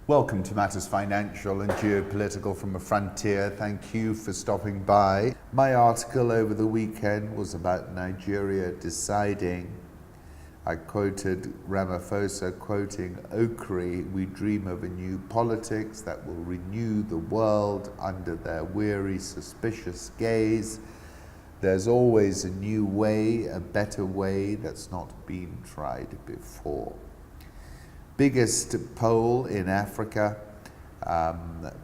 Welcome to Matters Financial and Geopolitical from a Frontier. Thank you for stopping by. My article over the weekend was about Nigeria deciding. I quoted Ramaphosa quoting Okri, "We dream of a new politics that will renew the world under their weary, suspicious gaze. There's always a new way, a better way that's not been tried before." Biggest poll in Africa.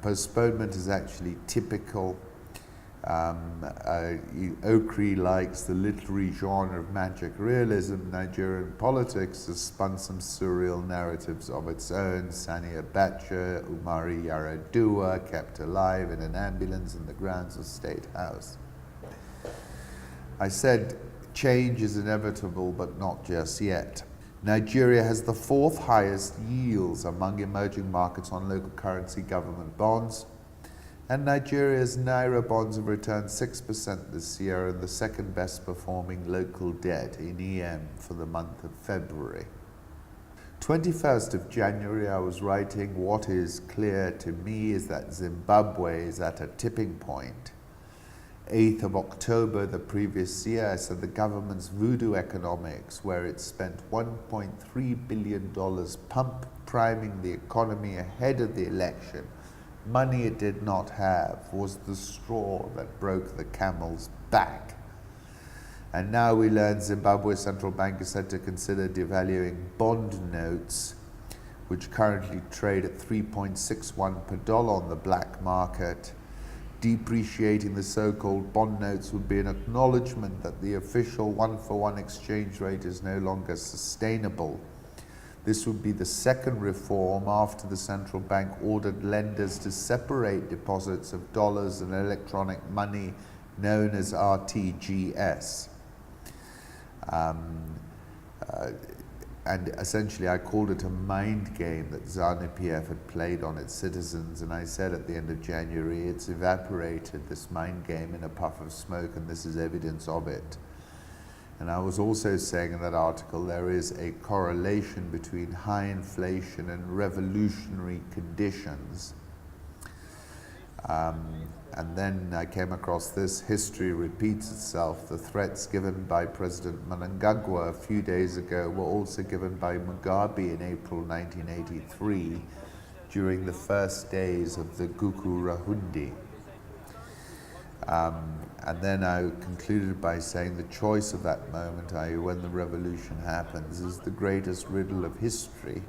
Postponement is actually typical. Okri likes the literary genre of magic realism. Nigerian politics has spun some surreal narratives of its own. Sani Abacha, Umari Yar'Adua kept alive in an ambulance in the grounds of State House. I said change is inevitable, but not just yet. Nigeria has the fourth highest yields among emerging markets on local currency government bonds, and Nigeria's Naira bonds have returned 6% this year and the second best performing local debt in EM for the month of February. 21st of January, I was writing, "What is clear to me is that Zimbabwe is at a tipping point." 8th of October the previous year, I said the government's voodoo economics, where it spent $1.3 billion priming the economy ahead of the election, money it did not have, was the straw that broke the camel's back. And now we learn Zimbabwe Central Bank is said to consider devaluing bond notes, which currently trade at 3.61 per dollar on the black market. Depreciating the so-called bond notes would be an acknowledgement that the official one-for-one exchange rate is no longer sustainable. This would be the second reform after the central bank ordered lenders to separate deposits of dollars and electronic money known as RTGS. And essentially I called it a mind game that ZANU-PF had played on its citizens, and I said at the end of January it's evaporated, this mind game, in a puff of smoke, and this is evidence of it. And I was also saying in that article there is a correlation between high inflation and revolutionary conditions. And then I came across this: history repeats itself. The threats given by President Mnangagwa a few days ago were also given by Mugabe in April 1983 during the first days of the Gukurahundi. And then I concluded by saying the choice of that moment, i.e. when the revolution happens, is the greatest riddle of history.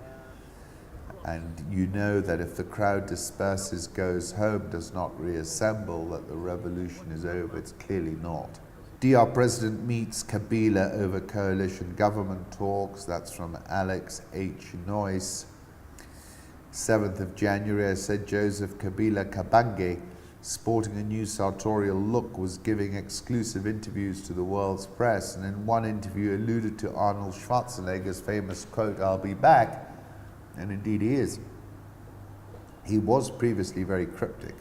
And you know that if the crowd disperses, goes home, does not reassemble, that the revolution is over. It's clearly not. DR President meets Kabila over coalition government talks. That's from Alex H. Noyce. 7th of January, I said Joseph Kabila Kabange, sporting a new sartorial look, was giving exclusive interviews to the world's press, and in one interview alluded to Arnold Schwarzenegger's famous quote, "I'll be back." And indeed he is. He was previously very cryptic.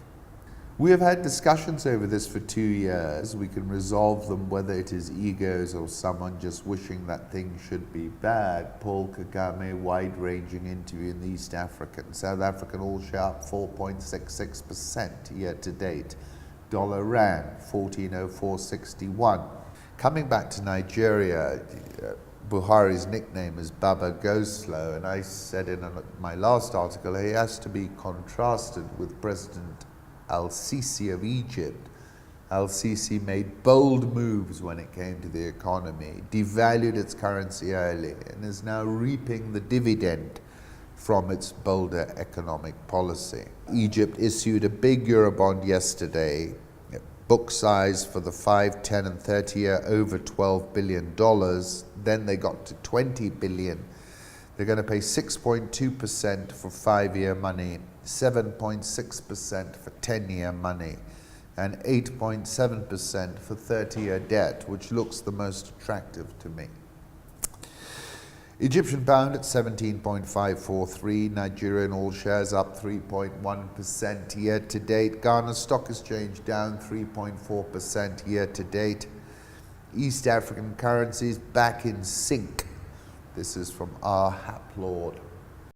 We have had discussions over this for 2 years. We can resolve them whether it is egos or someone just wishing that things should be bad. Paul Kagame, wide-ranging interview in the East African. South African all-share up 4.66% year-to-date. Dollar rand, 1404.61. Coming back to Nigeria, Buhari's nickname is Baba Goes Slow, and I said in my last article he has to be contrasted with President Al-Sisi of Egypt. Al-Sisi made bold moves when it came to the economy, devalued its currency early, and is now reaping the dividend from its bolder economic policy. Egypt issued a big Eurobond yesterday. Book size for the 5, 10 and 30 year over $12 billion. Then they got to $20 billion. They're going to pay 6.2% for 5-year money, 7.6% for 10-year money, and 8.7% for 30-year debt, which looks the most attractive to me. Egyptian pound at 17.543, Nigerian all shares up 3.1% year to date. Ghana Stock Exchange down 3.4% year to date. East African currencies back in sync. This is from our Haplord.